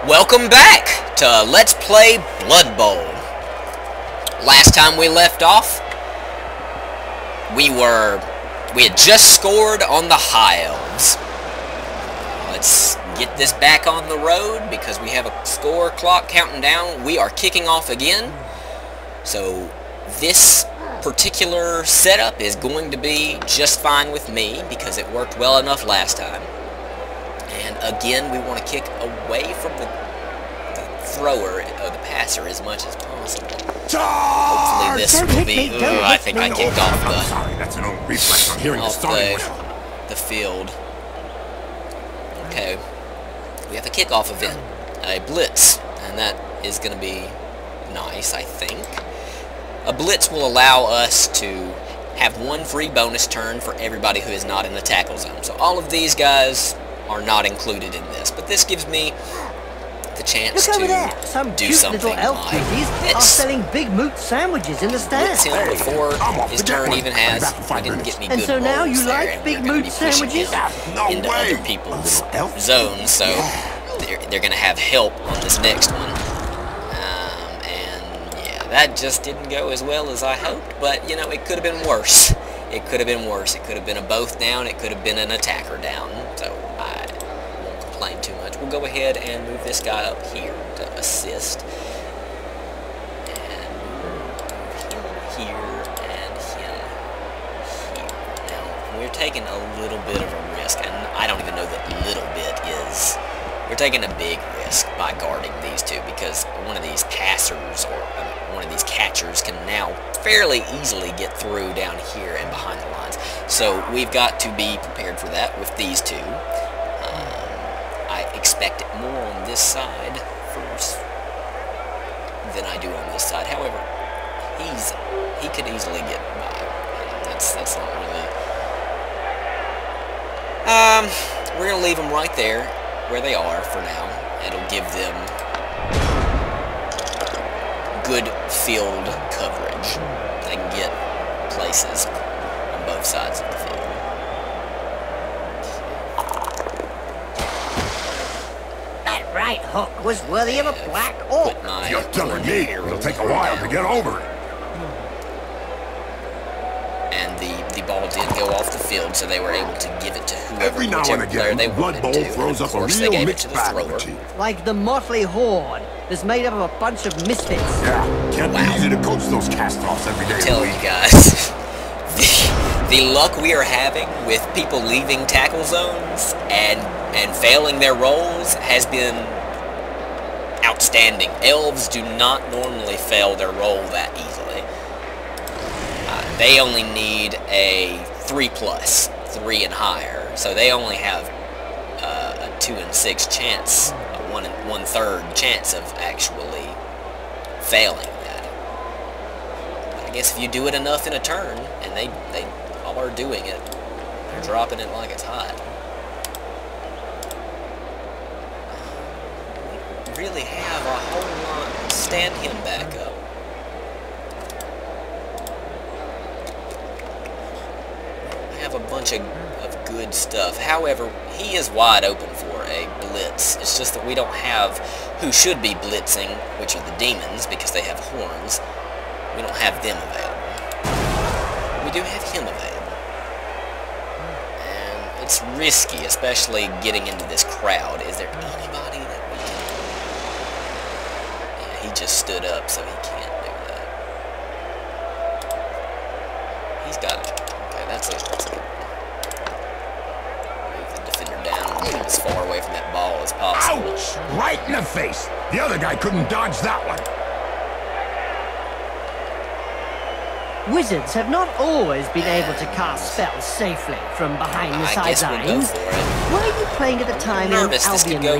Welcome back to Let's Play Blood Bowl. Last time we left off, we had just scored on the High Elves. Let's get this back on the road because we have a score clock counting down. We are kicking off again. So this particular setup is going to be just fine with me because it worked well enough last time. And again, we want to kick away from the thrower, the passer, as much as possible. Hopefully this will be... I think I kicked off the... Sorry, that's an old reflex on hearing the starting whistle. The field. Okay. We have a kickoff event. A blitz. And that is going to be nice, I think. A blitz will allow us to have one free bonus turn for everybody who is not in the tackle zone. So all of these guys are not included in this, but this gives me the chance to do something like are selling big moot sandwiches in the stand. Blitz him before his turn even has. He didn't get me good. And so now you there, like big moot sandwiches? Into other people's zones, so they're going to have help on this next one. And yeah, that just didn't go as well as I hoped, but you know, it could have been worse. It could have been worse. It could have been a both down. It could have been an attacker down. So I won't complain too much. We'll go ahead and move this guy up here to assist. And him here and him here. Now, we're taking a little bit of a risk, and I don't even know that little bit is... We're taking a big risk by guarding these two because one of these passers or one of these catchers can now fairly easily get through down here and behind the lines. So we've got to be prepared for that with these two. I expect it more on this side first than I do on this side. However, he could easily get by. That's not really... we're going to leave them right there where they are for now. It'll give them good field coverage. They can get places on both sides of the field. That right hook was worthy of a black orc. You're telling me it'll take a while to get over it. And the ball did go off the field, so they were able to give it to whoever, Every now and again, they Blood Bowl throws up a real mixed bag of a team. Like the motley horde that's made up of a bunch of misfits. Yeah, can't be easy to coach those cast-offs every day. I tell you guys, the luck we are having with people leaving tackle zones and failing their roles has been outstanding. Elves do not normally fail their role that easily. They only need a 3+, 3 and higher, so they only have a 2 and 6 chance, a 1/3 chance of actually failing that. But I guess if you do it enough in a turn, and they all are doing it, they're dropping it like it's hot. We really have a whole lot. Stand him back up. Have a bunch of good stuff. However, he is wide open for a blitz. It's just that we don't have who should be blitzing, which are the demons, because they have horns. We don't have them available. We do have him available. And it's risky, especially getting into this crowd. Is there anybody that we can... Yeah, he just stood up, so he can't do that. He's got it. Okay, that's a good one. Move the defender down and get as far away from that ball as possible. Ouch! Right in the face! The other guy couldn't dodge that one. Wizards have not always been able to cast spells safely from behind the sidelines. Were you playing at the time in Albion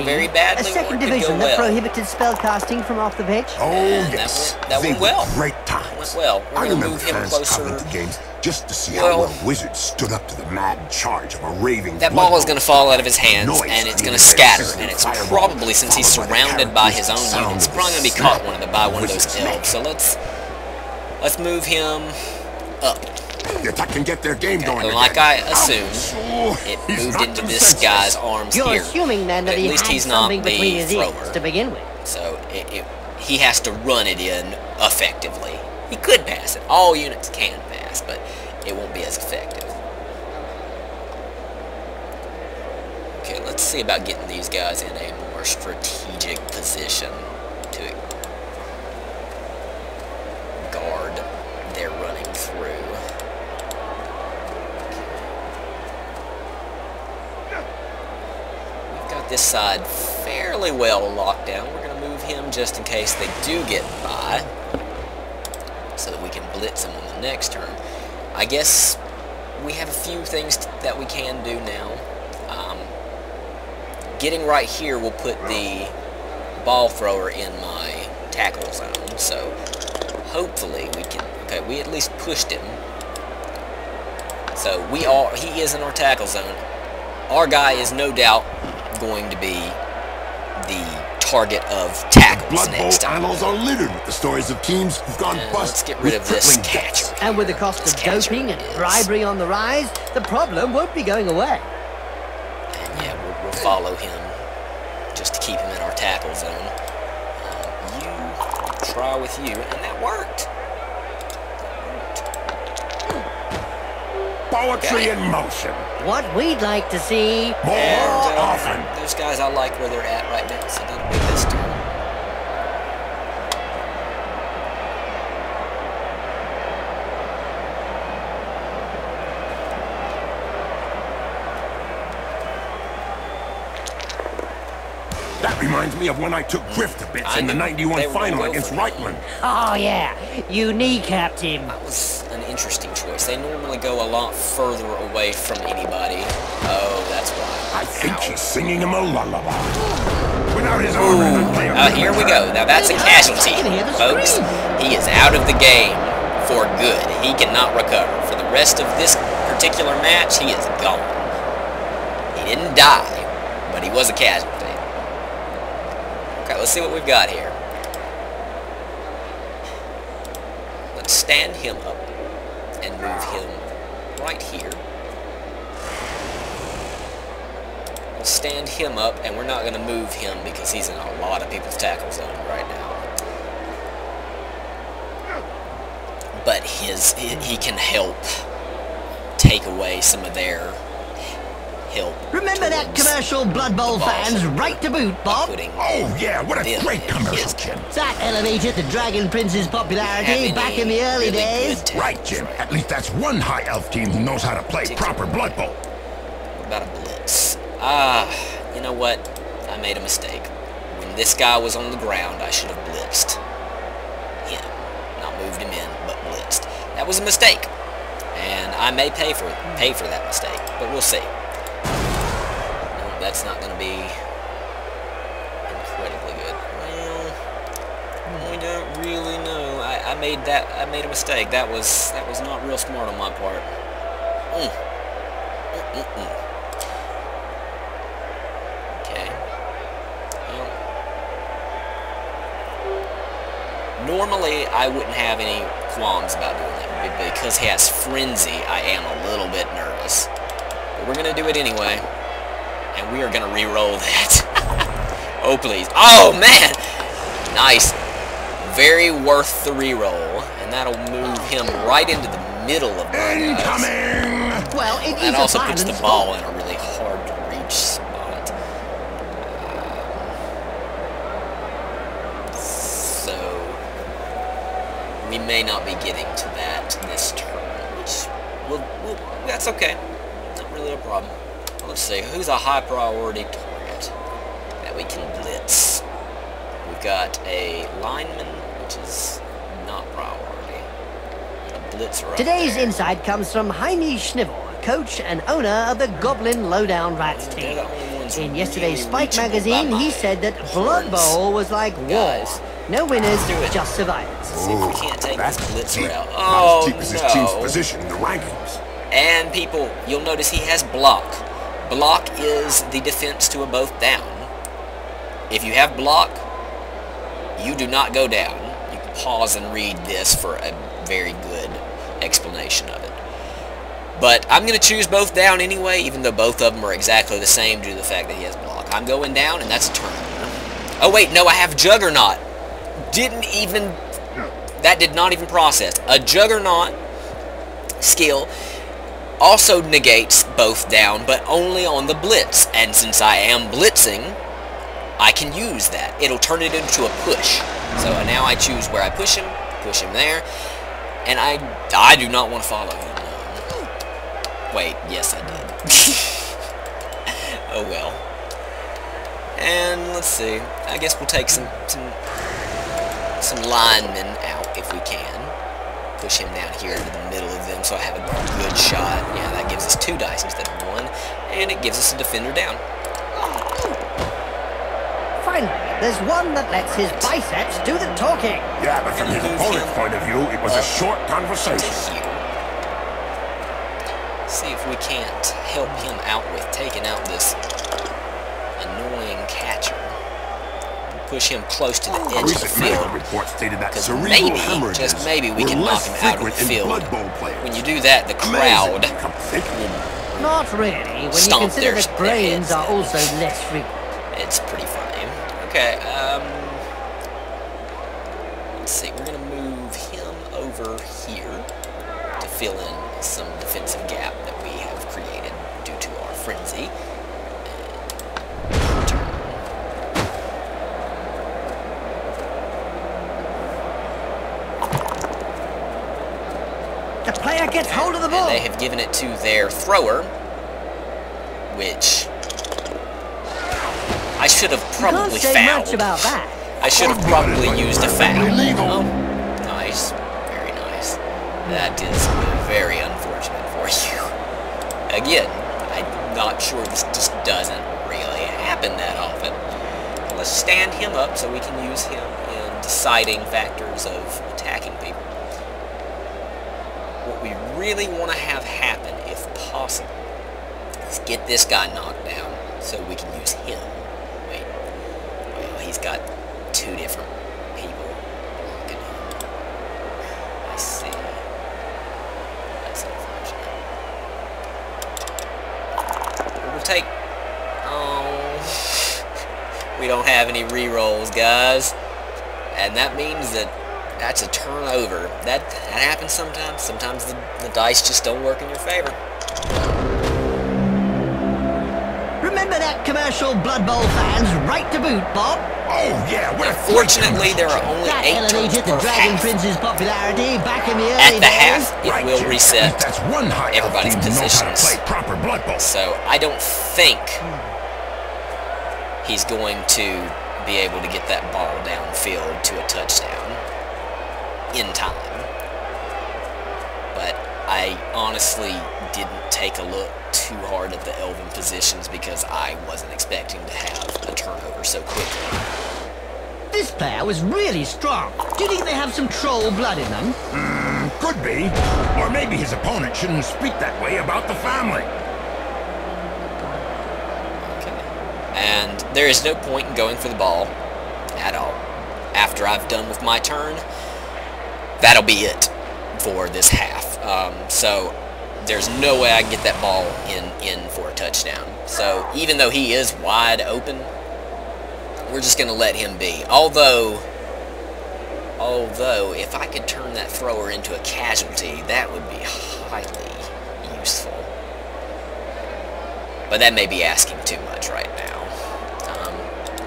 League, a second division that prohibited spellcasting from off the pitch? Oh yes, that went well. Great times. Went well. I remember move him fans closer. coming to games just to see how well Wizards stood up to the mad charge of a raving. That ball is going to fall out of his hands, and it's going to scatter. And it's probably, since he's surrounded by his own units, probably going to be caught by one of those elves. So let's move him up. The attack can get their game going again. Like I assumed, it moved into this guy's arms here. You're assuming then that at least he's not the thrower. To begin with. So he has to run it in effectively. He could pass it. All units can pass, but it won't be as effective. Okay, let's see about getting these guys in a more strategic position to guard their running through. We've got this side fairly well locked down. We're going to move him just in case they do get by, so that we can blitz them on the next turn. I guess we have a few things that we can do now. Getting right here will put the ball thrower in my tackle zone, so hopefully we can... Okay, we at least pushed him. So he is in our tackle zone. Our guy is no doubt going to be the target of tackles next time. Blood Bowl annals are littered with the stories of teams who've gone bust. Let's get rid of this catcher. And with the cost of doping and bribery on the rise, the problem won't be going away. And yeah, we'll follow him just to keep him in our tackle zone. I'll try with you, and that worked. Poetry in motion. What we'd like to see more often. Those guys, I like where they're at right now, so that'll be this turn. That reminds me of when I took Griff to bits in the 91 final against Reichman. Oh yeah, you kneecapped him. That was an interesting choice. They normally go a lot further away from anybody. Oh, that's why. I think he's singing him a lullaby. Without his armor, here we go. Now that's a casualty, folks. He is out of the game for good. He cannot recover. For the rest of this particular match, he is gone. He didn't die, but he was a casualty. Okay, let's see what we've got here. Let's stand him up and move him right here. We'll stand him up, and we're not going to move him because he's in a lot of people's tackle zone right now. But he can help take away some of their help. Remember that commercial, Blood Bowl fans, right to boot, Bob? Oh yeah, what a great commercial, Jim. That elevated the Dragon Prince's popularity back in the early days. Right, Jim. At least that's one high elf team who knows how to play proper Blood Bowl. What about a blitz? You know what? I made a mistake. When this guy was on the ground, I should have blitzed him. Not moved him in, but blitzed. That was a mistake. And I may pay for that mistake, but we'll see. That's not going to be incredibly good. Well, we don't really know. I made a mistake. That was not real smart on my part. Okay. Well, normally I wouldn't have any qualms about doing that, but because he has frenzy, I am a little bit nervous. But we're going to do it anyway. And we are going to re-roll that. Oh, please. Oh, man! Nice. Very worth the re-roll. And that'll move him right into the middle of my incoming! Well, that also puts the ball in a really hard-to-reach spot. So, we may not be getting to that this turn, which, that's okay. Not really a problem. Let's see, who's a high priority target that we can blitz? We've got a lineman, which is not priority. A blitzer. Today's insight comes from Jaime Schnivel, coach and owner of the Goblin Lowdown Rats team. In yesterday's Spike magazine, he said that Blood Bowl was like war. No winners, just survivors. See if we can't take this blitzer out. Oh, no. As his team's position in the rankings. And people, you'll notice he has block. Block is the defense to a both down. If you have block, you do not go down. You can pause and read this for a very good explanation of it. But I'm going to choose both down anyway, even though both of them are exactly the same due to the fact that he has block. I'm going down, and that's a turnover. Oh, wait, no, I have Juggernaut. That did not even process. A Juggernaut skill also negates both down, but only on the blitz. And since I am blitzing, I can use that. It'll turn it into a push. So now I choose where I push him there, and I do not want to follow him. Wait, yes I did. Oh well. And let's see. I guess we'll take some linemen out if we can. Push him down here into the middle of them so I have a good shot. Yeah, that gives us 2 dice instead of 1, and it gives us a defender down. Finally, there's one that lets his biceps do the talking. Yeah, but from his opponent's point of view, it was a short conversation. See if we can't help him out with taking out this annoying catcher. Push him close to the edge of the field. Because maybe, just maybe, we can knock him out of the field. When you do that, the crowd Not really, when you consider that brains are also less frequent. It's pretty funny. Okay, let's see, we're going to move him over here to fill in some defensive gap that we have created due to our frenzy. The player gets hold of the ball. And they have given it to their thrower, which I should have probably fouled. Much about that. I should have probably used a foul. Oh, nice. Very nice. That is very unfortunate for you. Again, I'm not sure this just doesn't really happen that often. Let's stand him up so we can use him in deciding factors of attacking people. What we really want to have happen, if possible, is get this guy knocked down so we can use him. Wait. Well, he's got 2 different people blocking him. I see. That's unfortunate. We'll take... Oh... We don't have any re-rolls, guys. And that means that that's a turnover. That happens sometimes. Sometimes the dice just don't work in your favor. Remember that commercial Blood Bowl fans right to boot, Bob? Oh yeah, what a Fortunately, there are only 8 turns per the Dragon half. Prince's popularity back in the early At the days. half, it will reset that's one high everybody's elf team who knows how to positions. play proper Blood Bowl. So I don't think he's going to be able to get that ball downfield to a touchdown in time. But I honestly didn't take a look too hard at the Elven positions because I wasn't expecting to have a turnover so quickly. This player was really strong. Do you think they have some troll blood in them? Could be. Or maybe his opponent shouldn't speak that way about the family. Okay. And there is no point in going for the ball at all. After I've done with my turn, that'll be it for this half. So there's no way I can get that ball in for a touchdown. So even though he is wide open, we're just going to let him be. Although if I could turn that thrower into a casualty, that would be highly useful. But that may be asking too much right now.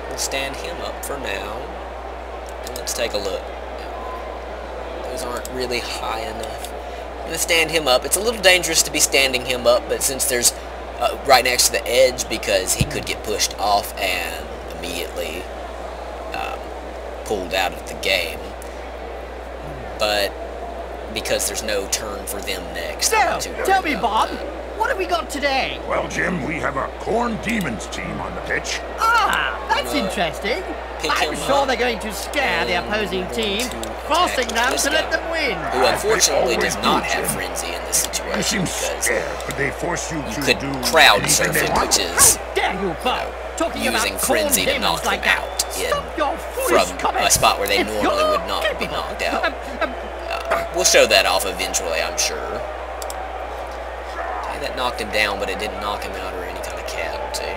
We'll stand him up for now. And let's take a look. Those aren't really high enough. I'm going to stand him up. It's a little dangerous to be standing him up, but since there's right next to the edge, because he could get pushed off and immediately pulled out of the game. But because there's no turn for them next. So, tell me, Bob, what have we got today? Well, Jim, we have a Khorne Demons team on the pitch. Ah, that's interesting. I'm sure they're going to scare the opposing team, forcing them to let them win. Who unfortunately does not have frenzy in this situation. You seem because scared, but they force you to could do crowd anything surf they it, want. which is Dare you, Bob? Talking using about frenzy to knock them like that. out Stop your foolish from a comments. spot where they If normally you're would not be capable. knocked out. We'll show that off eventually, I'm sure. that knocked him down, but it didn't knock him out or any kind of casualty.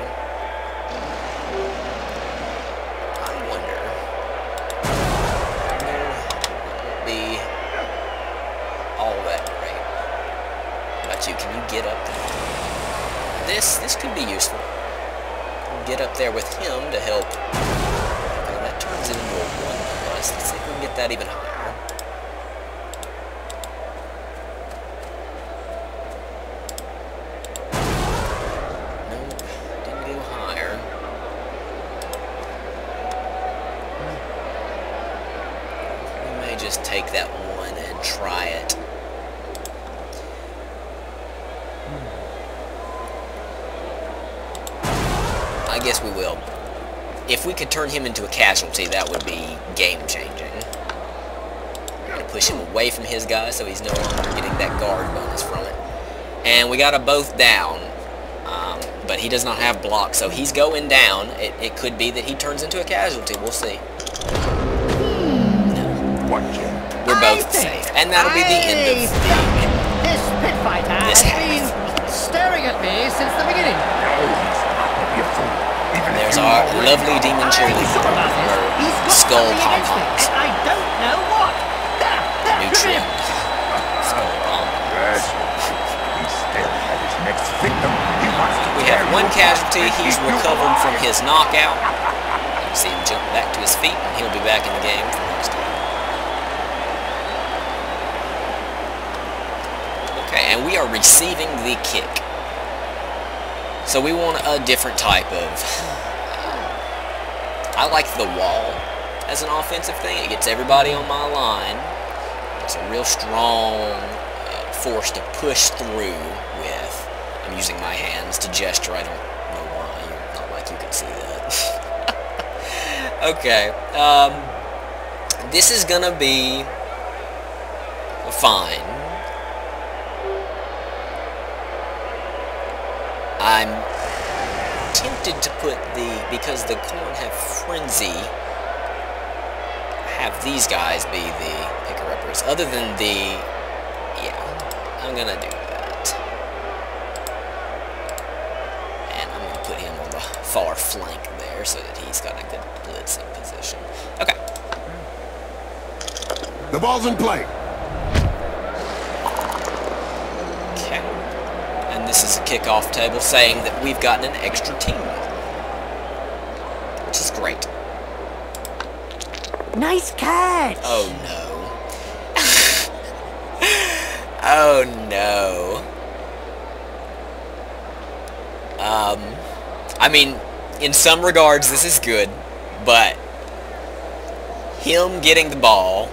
I wonder. It won't be all that great. How about you? Can you get up there? This could be useful. Get up there with him to help. Okay, that turns it into a 1+. Let's see if we can get that even higher. Just take that one and try it. I guess we will. If we could turn him into a casualty, that would be game-changing. We're going to push him away from his guy so he's no longer getting that guard bonus from it. And we got them both down. But he does not have block, so he's going down. It could be that he turns into a casualty. We'll see. We're both safe. And that'll be the end of this pit fighter has been staring at me since the beginning. There's our lovely demon cheerleader. Skull pom-poms. I don't know what. Nutrient. Skull pom-poms. We have one casualty. He's recovered from his knockout. You see him jump back to his feet, and he'll be back in the game for next time. Okay, and we are receiving the kick. So we want a different type of... I like the wall as an offensive thing. It gets everybody on my line. It's a real strong force to push through with. I'm using my hands to gesture. I don't know why. Not like you can see that. Okay. This is gonna be fine. I'm tempted to put because the Khorne have Frenzy, have these guys be the picker-uppers. Other than yeah, I'm gonna do that. And I'm gonna put him on the far flank there so that he's got a good blitzing position. Okay. The ball's in play. This is a kickoff table saying that we've gotten an extra team, which is great. Nice catch! Oh no. Oh no. I mean, in some regards this is good, but him getting the ball...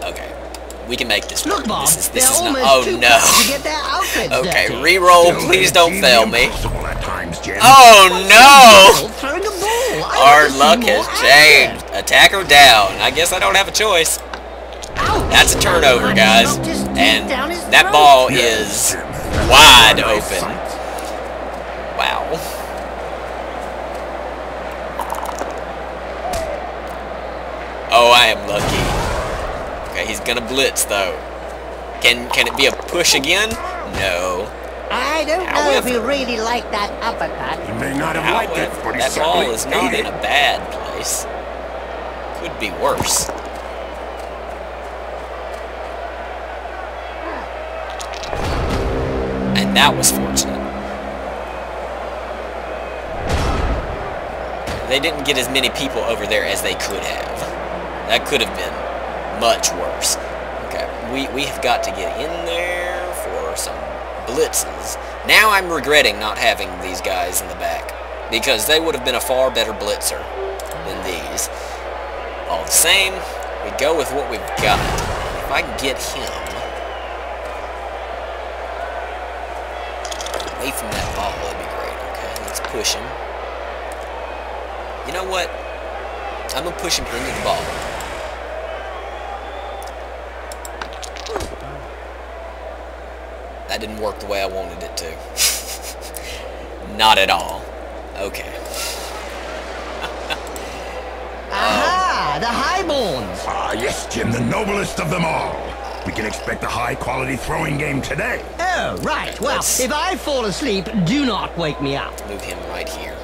Okay. We can make this work. Look, Bob, this is not. Oh no. Okay, re-roll. Please don't fail me. Oh no! Our luck has changed. Attacker down. I guess I don't have a choice. That's a turnover, guys. And that ball is wide open. Wow. Oh, I am lucky. Okay, he's gonna blitz though. Can it be a push again? No. I don't know if he really liked that uppercut. He may not have liked it, but he that ball is not ate in a bad place. Could be worse. And that was fortunate. They didn't get as many people over there as they could have. That could have been much worse. Okay, we have got to get in there for some blitzes. Now I'm regretting not having these guys in the back, because they would have been a far better blitzer than these. All the same, we go with what we've got. If I can get him away from that ball, that'd be great. Okay, let's push him. You know what? I'm gonna push him into the ball. That didn't work the way I wanted it to. Not at all. Okay. Aha! The highborns! Ah, yes, Jim, the noblest of them all. We can expect a high-quality throwing game today. Oh, right. Well, if I fall asleep, do not wake me up. Move him right here.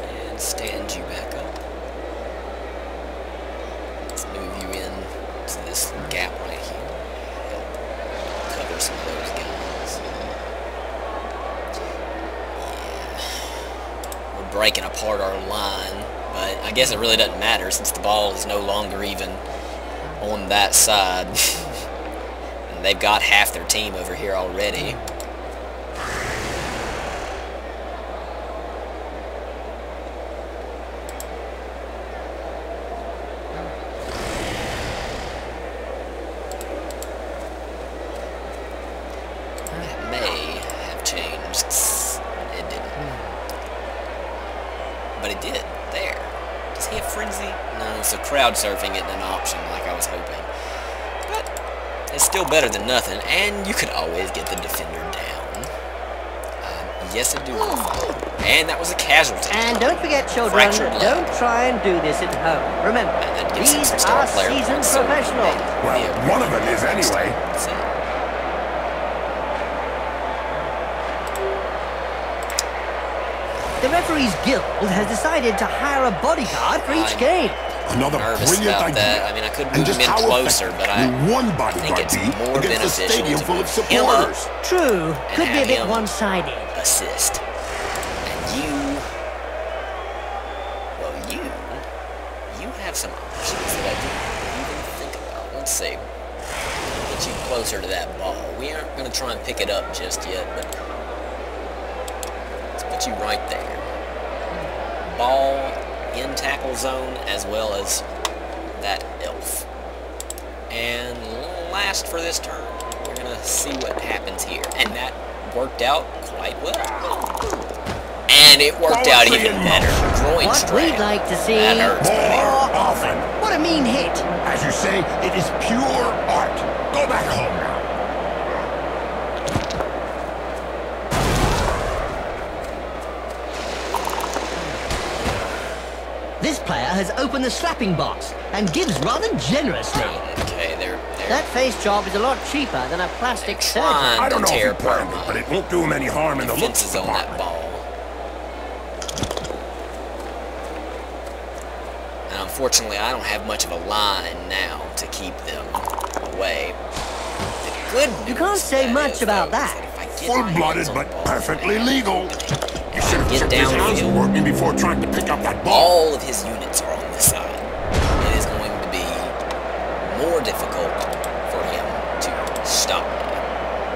And stand you back up. Let's move you in to this gap right here. Help cover some of those guys. Yeah. We're breaking apart our line, but I guess it really doesn't matter since the ball is no longer even on that side. And they've got half their team over here already. It didn't. But it did. There. Does he have frenzy? No, so crowd surfing isn't an option like I was hoping. But it's still better than nothing, and you could always get the defender down. Yes, I do. And that was a casualty. And don't forget, children, don't try and do this at home. Remember, these are seasoned professionals. Well, one of them is anyway. That's it. The referee's guild has decided to hire a bodyguard for each game. Another brilliant idea. That. I mean, I could move him in closer, but I think it's more beneficial to move him up. True, could be a bit one-sided. Assist. And you have some options that I didn't even think about. Let's see. Get you closer to that ball. We aren't going to try and pick it up just yet, but let's put you right there. Ball in tackle zone as well as that elf. And last for this turn, we're going to see what happens here. And that worked out quite well. And it worked out even better. Groin what strap. we'd like to see That hurts, more often. What a mean hit. As you say, it is pure art. Go back home now. This player has opened the slapping box and gives rather generously. Okay, they're That face job is a lot cheaper than a plastic surgeon. I don't know if tear you planned apart it, but it won't do him any harm in the looks defenses on that department. ball. And unfortunately, I don't have much of a line now to keep them away. The good news You can't say that much is, about though, that. is if I get my Full-blooded, hands on but the ball, perfectly legal. You should have Get checked his downfield. hands working before trying to pick up that ball. all of his units are on this side. It is going to be more difficult for him to stop me.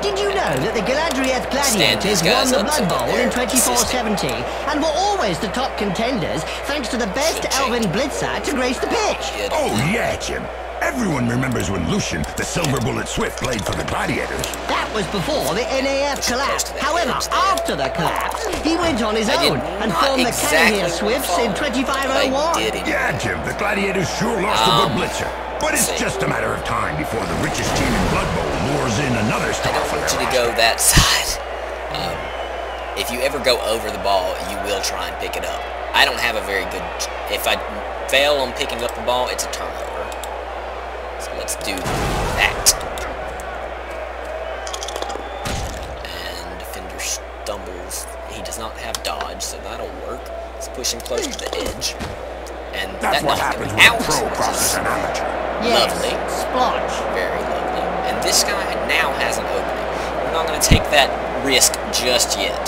Did you know that the Galadriel Stand these Gladiators won guys the up so Blood that Bowl they're in 2470 and were always the top contenders thanks to the best Should elven change. blitzer to grace the pitch? Good. Oh, yeah, Jim. Everyone remembers when Lucian, the Silver Bullet Swift, played for the Gladiators. That was before the NAF collapsed. However, after the collapse, he went on his I did own and not formed the exactly Canahere Swifts in follow, 2501. but I did it. Yeah, Jim, the Gladiators sure lost a good blitzer. But it's just a matter of time before the richest team in Blood Bowl lures in another I star don't for want their you to go roster. that side. If you ever go over the ball, you will try and pick it up. I don't have a very good... If I fail on picking up the ball, it's a turnover. So let's do that. And defender stumbles. He does not have dodge, so that'll work. Let's push him close to the edge. And That's that what knocked happens him when out. a pro crosses an amateur. Yes, Lovely. splotch. Very lovely. And this guy now has an opening. We're not going to take that risk just yet.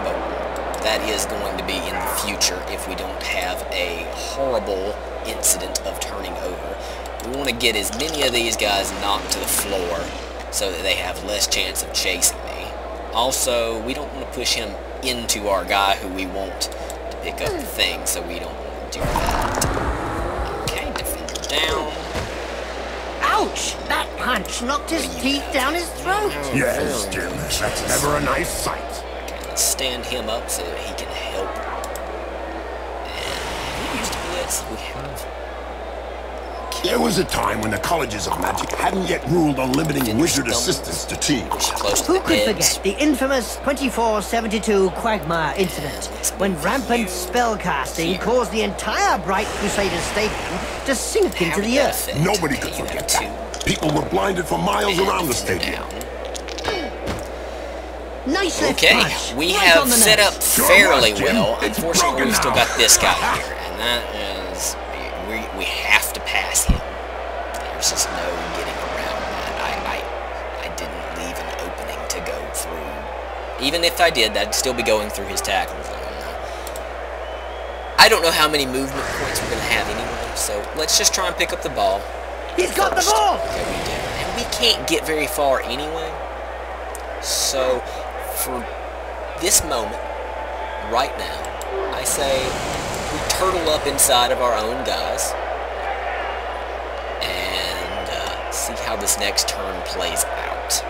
But that is going to be in the future if we don't have a horrible incident of turning over. We want to get as many of these guys knocked to the floor so that they have less chance of chasing me. Also, we don't want to push him into our guy who we want to pick up the thing, so we don't want to do that. Okay, defender down. Ouch! That punch knocked his teeth down his throat. Yes, Jim, that's never a nice sight. Okay, let's stand him up so that he can help. And we used blitz. We have. There was a time when the colleges of magic hadn't yet ruled on limiting wizard assistants to teams. Who could forget the infamous 2472 Quagmire incident, when rampant spellcasting caused the entire Bright Crusaders Stadium to sink into the earth? Nobody could forget that. People were blinded for miles around the stadium. Nice left punch. We Right have on the set nose. up Sure fairly was, Jim. well. It's Unfortunately, broken we've still now. got this guy here, and that is we have to pass him. There's just no getting around that. I didn't leave an opening to go through. Even if I did, that'd still be going through his tackle zone. I don't know how many movement points we're gonna have anyway, so let's just try and pick up the ball. He's got the first. ball! Okay, we did. And we can't get very far anyway. So, for this moment, right now, I say we turtle up inside of our own guys and see how this next turn plays out.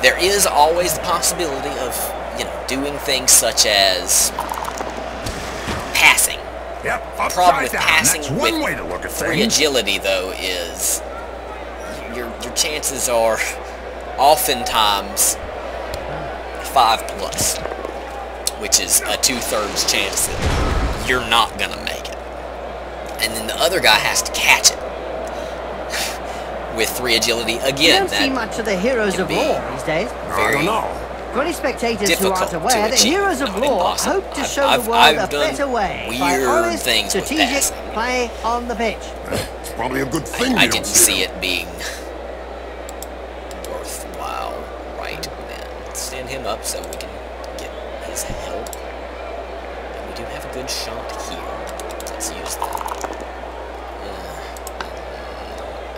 There is always the possibility of, doing things such as passing. Yep, The problem with upside down. passing That's one with way to look at 3 things. agility, though, is your chances are oftentimes 5+, which is a 2/3 chance that you're not gonna make it. And then the other guy has to catch it with 3 agility. You Again, don't see much of the heroes can of be law these days. I don't know. For any spectators who difficult aren't to aware, the achieve, heroes of not law impossible. hope to show I've the world a done better way by weird honest, things with strategic passing. play on the pitch. It's probably a good thing I we don't didn't see it being worthwhile right then. Let's stand him up so we can get his help. And we do have a good shot here. Let's use that.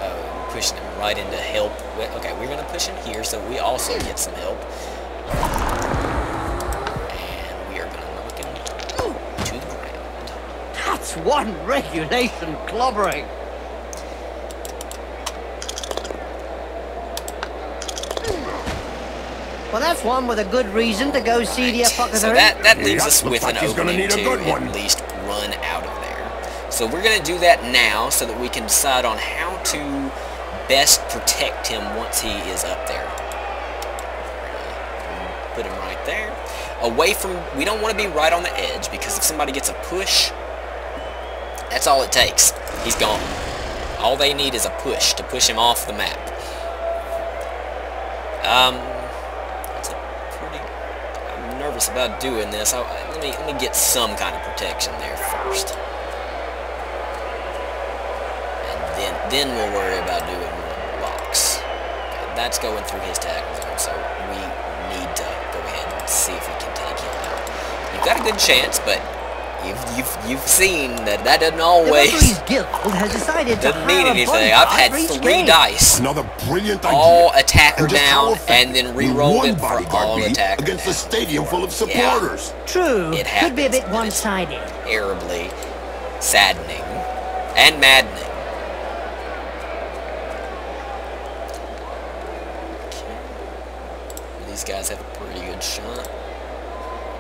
Oh, we're pushing him right into help. Okay, we're going to push him here so we also get some help. And we are going to knock him to the ground. That's one regulation clobbering. Well, that's one with a good reason to go see the apothecary. So that leaves Yeah, us looks with like an he's gonna opening need a to good one. at least run out of there. So we're going to do that now so that we can decide on how to best protect him once he is up there. Put him right there. Away from, we don't want to be right on the edge, because if somebody gets a push, that's all it takes. He's gone. All they need is a push to push him off the map. That's a pretty, I'm nervous about doing this. Let me get some kind of protection there first. And then we'll worry about doing more blocks. Okay, that's going through his tackle zone, so we need to go ahead and see if we can take him out. You've got a good chance, but you've seen that doesn't always The referee's guild has decided to doesn't mean hire a anything. I've had bodyguard for each 3 game. dice, Another brilliant idea. all attacker And just how down, effective and then will re-rolled one it for bodyguard all be attacker against down. a stadium full of supporters. True, It could be a happens, bit but it's one-sided. Terribly saddening and maddening. These guys have a pretty good shot.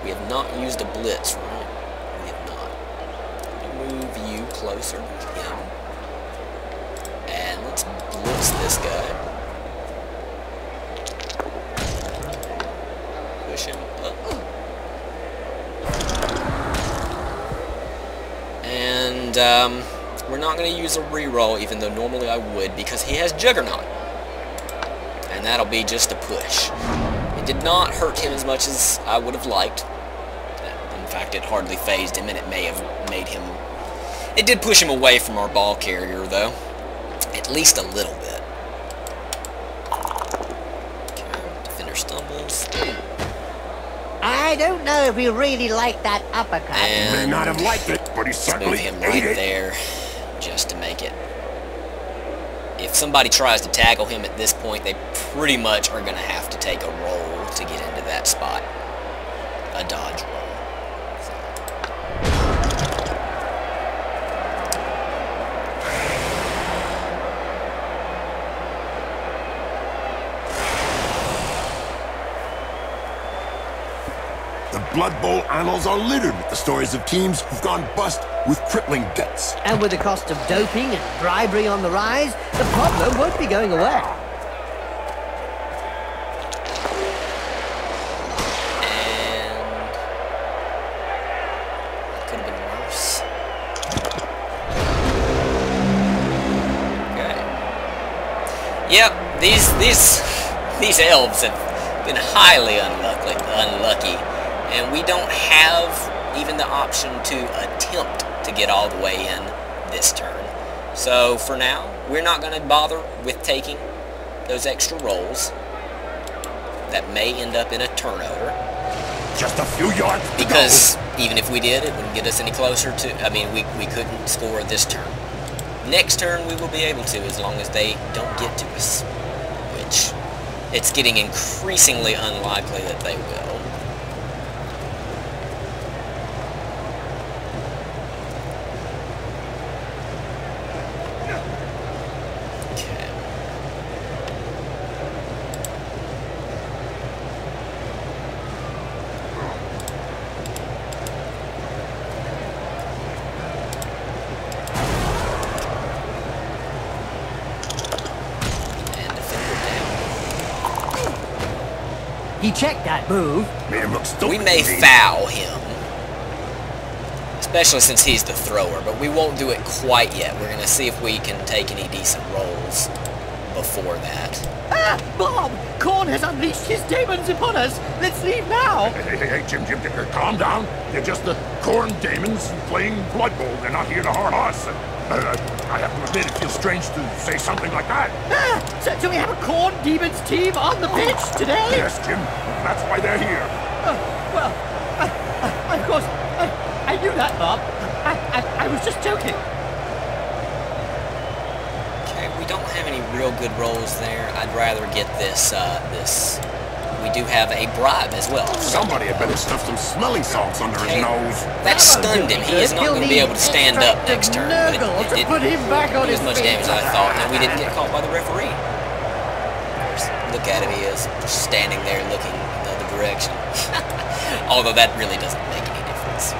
We have not used a blitz, right? We have not. Let me move you closer to him. And let's blitz this guy. Push him up. And we're not going to use a reroll, even though normally I would, because he has Juggernaut. And that'll be just a push. It did not hurt him as much as I would have liked. In fact, it hardly phased him, and it may have made him... It did push him away from our ball carrier, though. At least a little bit. Okay, defender stumbles. I don't know if we really like that uppercut. He may And not have liked it, but he let's certainly move him ate right it. there, just to make it. If somebody tries to tackle him at this point, they pretty much are going to have to take a roll to get into that spot. A dodge roll. The Blood Bowl annals are littered with the stories of teams who've gone bust with crippling debts. And with the cost of doping and bribery on the rise, the problem won't be going away. Yep, these elves have been highly unlucky, and we don't have even the option to attempt to get all the way in this turn. So for now, we're not going to bother with taking those extra rolls that may end up in a turnover. Just a few yards to because go. Even if we did, it wouldn't get us any closer to. I mean, we couldn't score this turn. Next turn we will be able to, as long as they don't get to us, which it's getting increasingly unlikely that they will. Okay. He checked that move. Made him look stupid. We may foul him, especially since he's the thrower, but we won't do it quite yet. We're going to see if we can take any decent rolls before that. Ah, Bob! Khorne has unleashed his demons upon us. Let's leave now. Hey, Jim, calm down. They're just the Khorne demons playing Blood Bowl. They're not here to harm us. I have to admit, it feels strange to say something like that. So we have a Khorne demons team on the pitch today? Yes, Jim. That's why they're here. Well, of course, I knew that, Bob. I was just joking. Okay, we don't have any real good rolls there. I'd rather get this, we do have a bribe as well. Somebody had better stuff some smelling salts under his nose. That stunned him. He is not going to be able to stand up next turn. But it didn't do as much damage as I thought, and we didn't get caught by the referee. Look at him, he is just standing there looking in the other direction. Although that really doesn't make any difference.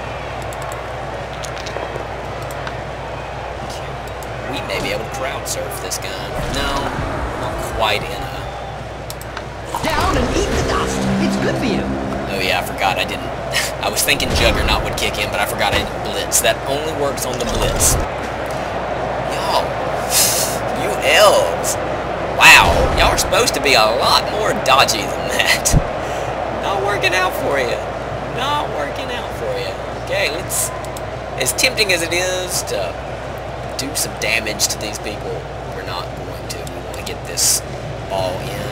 We may be able to crowd surf this guy. No, not quite in a... Down and eat the dust. It's good for you. Oh yeah, I forgot I didn't. I was thinking Juggernaut would kick in, but I forgot I didn't blitz. That only works on the blitz. Yo, you elves. Wow, y'all are supposed to be a lot more dodgy than that. Not working out for you. Not working out for you. Okay, let's... As tempting as it is to do some damage to these people, we're not going to. We want to get this ball in.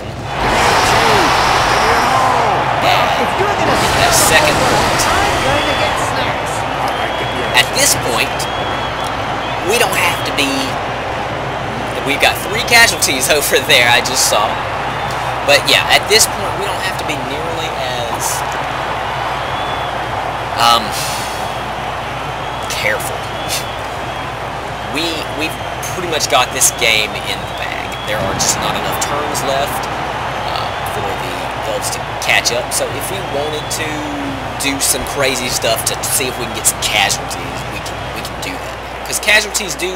That second point. At this point, we don't have to be... We've got 3 casualties over there, I just saw. But yeah, at this point, we don't have to be nearly as... careful. We've pretty much got this game in the bag. There are just not enough turns left for the Elves to catch up. So if we wanted to do some crazy stuff to see if we can get some casualties, we can do that. Because casualties do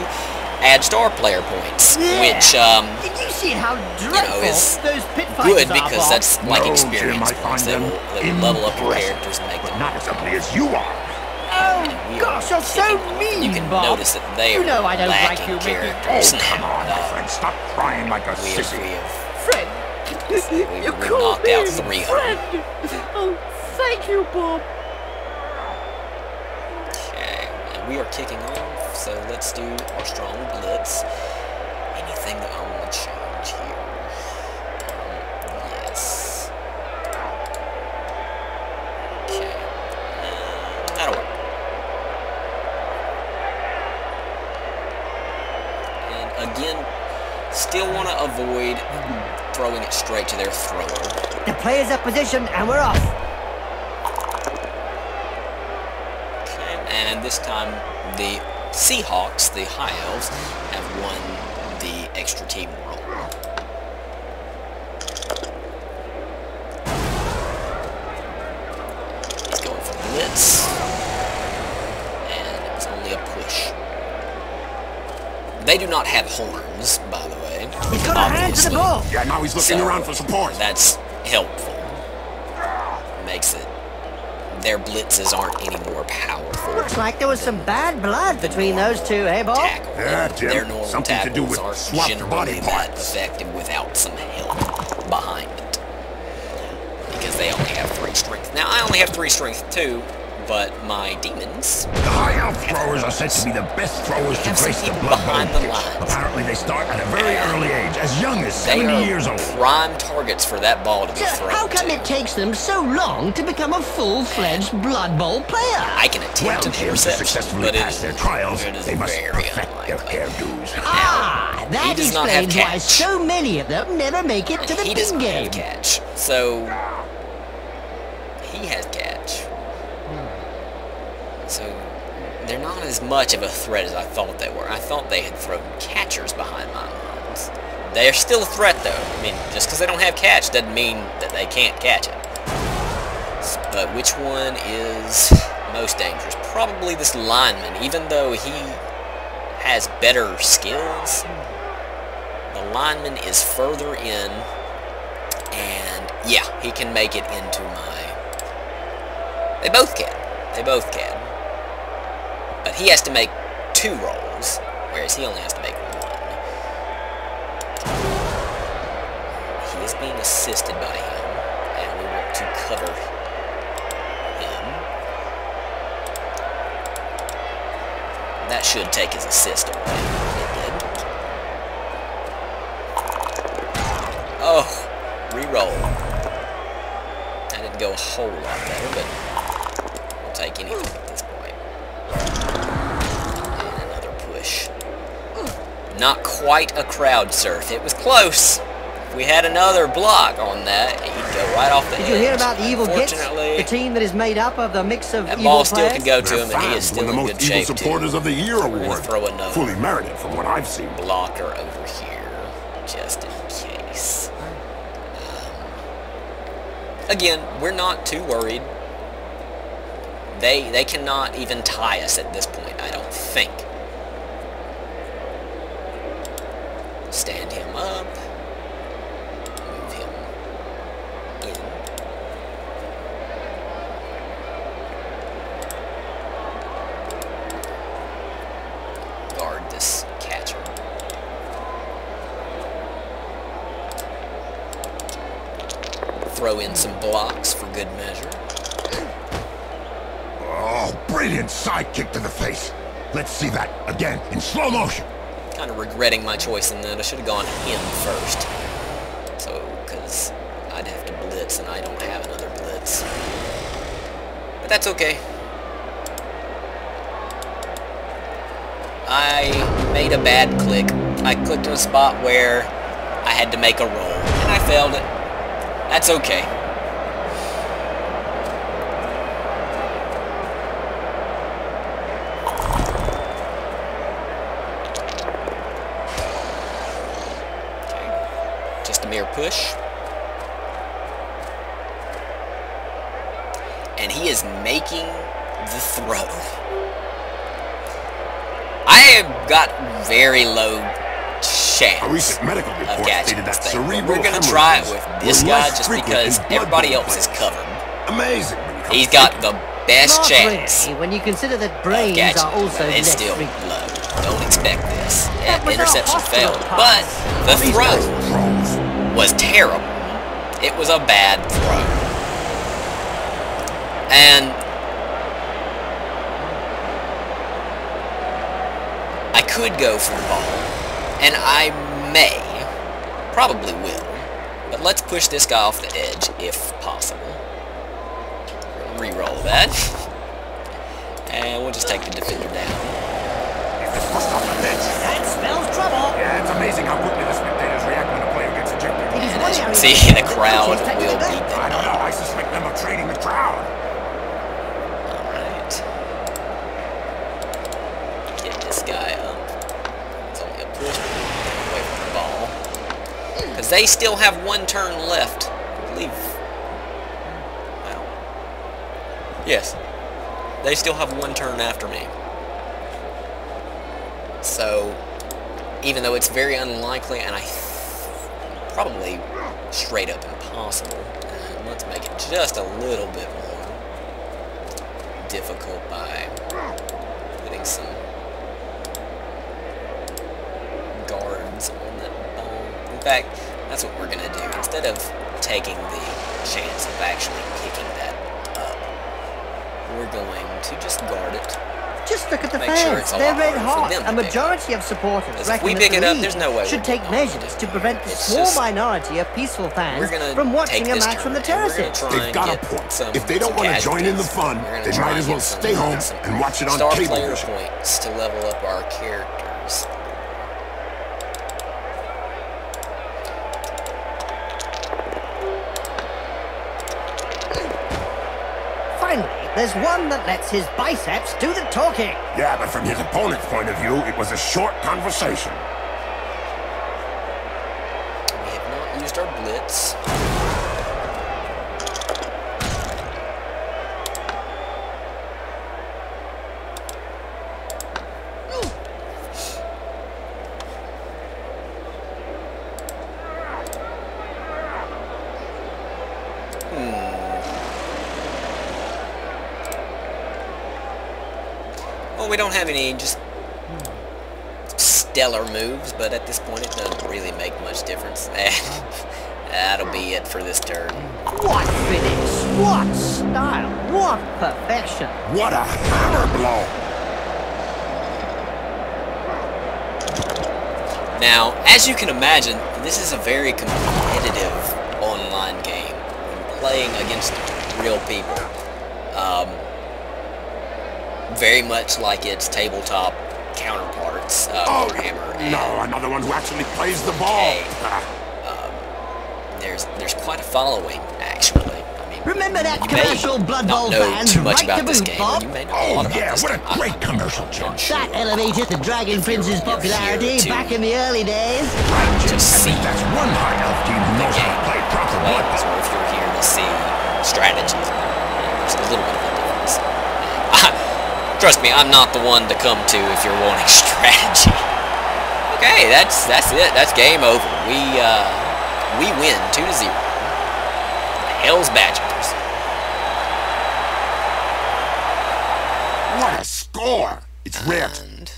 add star player points, which Did you see how dreadful is those pit good fighters because are, that's like No, experience Jim, I points. find They will level up your characters and make them not as ugly as you are. Oh, we gosh, are you're so kicking. mean, You can Bob. notice that they You know are I don't like lacking you making... characters Oh, come on, my friend. Stop crying like a We sissy. have Friend, you we've called knocked me out 3 of them. friend. Oh, thank you, Bob. Okay, and we are kicking off, so let's do our strong blitz. Anything that I want to change here? Yes. Okay, that'll work. And again, still want to avoid throwing it straight to their thrower. The players are positioned and we're off. Okay, and this time the Seahawks, the High Elves, have won the extra team roll. These Nice. And it's only a push. They do not have horns, by the way. He's got a hand to the ball. Yeah, now he's looking around for support. That's helpful. Makes it... Their blitzes aren't any more powerful. Looks like there was some bad blood between those two, hey, Ball? Yeah, Jim. Their normal Something to do tackles with aren't swapped generally body that parts. effective without some help behind it. Because they only have 3 strength. Now, I only have 3 strength too, but my demons... The high elf throwers are said to be the best throwers to grace the Blood Bowl behind the pitch. lines. Apparently they start at a very early age, as young as They 70 are years old. prime targets for that ball to be So thrown how come to. it takes them so long to become a full-fledged Blood Bowl player? I can attempt Well, an Jim, to interception, successfully but pass their trials, it is they must very perfect their unlikely. hairdos. Ah, He that does not have explains why catch. so many of them never make it to the He big doesn't game. have catch, so he has catch. So they're not as much of a threat as I thought they were. I thought they had thrown catchers behind my lines. They are still a threat, though. I mean, just because they don't have catch doesn't mean that they can't catch it. But which one is most dangerous? Probably this lineman, even though he has better skills. The lineman is further in, and yeah, he can make it into my... They both can. They both can. But he has to make 2 rolls, whereas he only has to make 1. He is being assisted by him, and we want to cover him. That should take his assist away. It did. Oh, re-roll. That didn't go a whole lot better, but we'll take anything at this point. And another push. Not quite a crowd surf. It was close. If we had another block on that, he'd go right off the edge. Did you hear about the Evil Gits? Unfortunately, The team that is made up of the mix of that evil ball still players? can go to They're him, and he is fans still win in the good most evil shape, supporters too. of the year We're gonna award. throw another Fully merited from what I've seen. blocker over here, just in case. Again, we're not too worried. They cannot even tie us at this point, I don't think. Stand him up. Move him in. Guard this catcher. Throw in some blocks for good measure. Oh, brilliant side kick to the face. Let's see that again in slow motion. Kind of regretting my choice in that. I should have gone him first. So, because I'd have to blitz, and I don't have another blitz. But that's okay. I made a bad click. I clicked in a spot where I had to make a roll, and I failed it. That's okay. Just a mere push. And he is making the throw. I have got very low chance A recent medical of report catching stated this that thing. cerebral We're going to try it hemorrhages with this were guy less just frequent because in blood everybody bowl else is players. covered. Amazing when you come He's to got think the best Not chance really, when you consider that of brains catching are also it. It's less still frequent. low. Don't expect this. That was a Interception hospital failed. pass. But the These guys throw were pros. was terrible. It was a bad throw. And I could go for the ball, and I may, probably will, but let's push this guy off the edge if possible. Reroll that, and we'll just take the defender down. If it's pushed off the pitch. That spells trouble. Yeah, it's amazing how quickly the spectators react when a player gets ejected. It is And one as you can area see, the that crowd coaches take to will the beat back. them I don't know. up. I suspect them of trading the crowd. Alright. Get this guy up. It's only a push, but get away from the ball. Because they still have 1 turn left. I believe. Well. Yes. They still have 1 turn after me. So, even though it's very unlikely, and probably straight up impossible, let's make it just a little bit more difficult by putting some guards on that ball. In fact, that's what we're going to do. Instead of taking the chance of actually picking that up, we're going to just guard it. Just look at the Make sure fans. it's a They're lot red harder for hot. them to A pick majority of supporters Because if reckon we that pick the it up, league there's no way should we're take gonna measures to prevent the It's small just- minority of peaceful fans We're gonna from watching take a this match from the turn, and we're gonna terraces. try They've and got a get point. some- If they don't some want to join in the casualties. fun, We're gonna they try might and as well get some- stay home some and watch it on star cable player vision. points to level up our characters. Finally, there's one that lets his biceps do the talking. Yeah, but from his opponent's point of view, it was a short conversation. We have not used our blitz. Well, we don't have any just stellar moves, but at this point it doesn't really make much difference. That'll be it for this turn. What finish? What style? What perfection? What a hammer blow! Now, as you can imagine, this is a very competitive online game when playing against real people. Very much like its tabletop counterparts, Warhammer. And No, another one who actually plays the ball. Okay. There's quite a following, actually. I mean, Remember that you may commercial Blood not Bowl know fans too much right about to this boot, game, Bob? and you may know a Oh lot about yeah, this what a game. I'm great not commercial, sure. Judge. That elevated the Dragon Prince's you're popularity here to back in the early days. Just At see least that's one high elf team who knows how to play proper blood plays, bowl. or if you're here to see strategy. There's a little bit of a difference. Trust me, I'm not the one to come to if you're wanting strategy. Okay, that's it. That's game over. We win 2-0. Elves Badgers. What a score! It's rare. And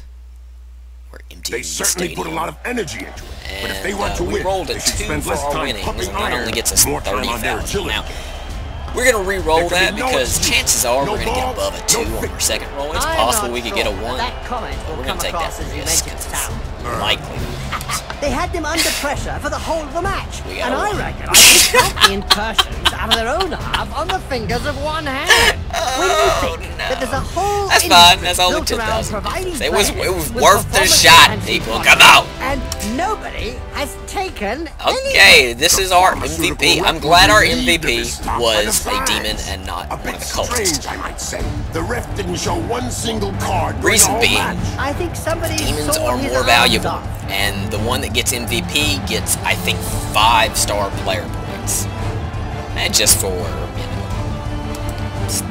we're emptying They the certainly put a stadium. lot of energy into it. But if they And, want to we win, rolled a they should 2 spend for less our time winnings, pumping and that iron only gets us and more time on their 30,000. agility. Now, we're going to re-roll There that can be no because excuse. chances are No we're going to get ball, above a 2 no on our second roll. It's I'm possible not we could sure get a 1. That comment will We're come going to take across that as you risk. mentioned It's sound. likely. They had them under pressure for the whole of the match. We got And a I one. reckon I could count the incursions out of their own half on the fingers of one hand. When you think that there's a whole That's industry fine. That's only built around 10,000 providing difference. It was players with worth the performance shot, enhancing people. products, Come on. And nobody has taken Okay, this is our Pharmaceutical MVP. I'm glad our relieved of MVP his stop was by the a demon fans. and not A one bit of the cultists. strange, I might say. The ref didn't show one single card during Reason the whole being, match. I think somebody Demons saw are his more arms valuable, off. and the one that gets MVP gets, I think, 5-star player points. And just for,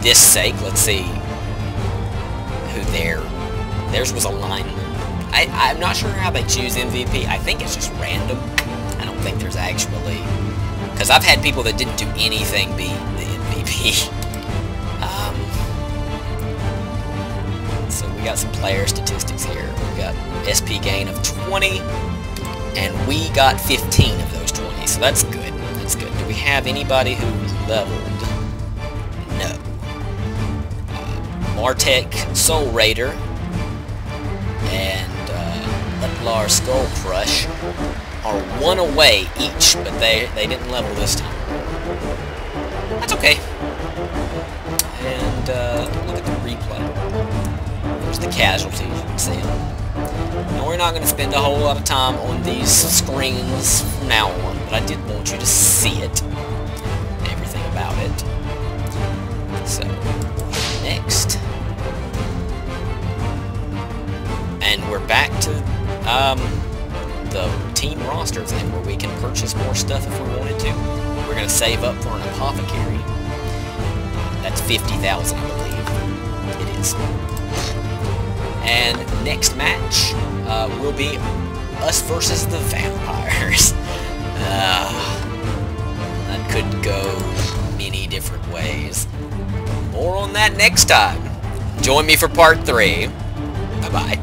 this sake, let's see who theirs was a lineman. I'm not sure how they choose MVP. I think it's just random. I don't think there's actually, because I've had people that didn't do anything be the MVP. So we got some player statistics here. We got SP gain of 20, and we got 15 of those 20, so that's good. That's good. Do we have anybody who's leveled? No. Martek Soul Raider and Leplar Skull Crush are 1 away each, but they didn't level this time. That's okay. And look at the replay. There's the casualties, you can see them. Now, we're not going to spend a whole lot of time on these screens from now on, but I did want you to see it, everything about it. So, next. And we're back to the team roster thing, where we can purchase more stuff if we wanted to. We're going to save up for an apothecary. That's 50,000, I believe. It ways. And next match will be us versus the vampires. That could go many different ways. More on that next time. Join me for part 3. Bye-bye.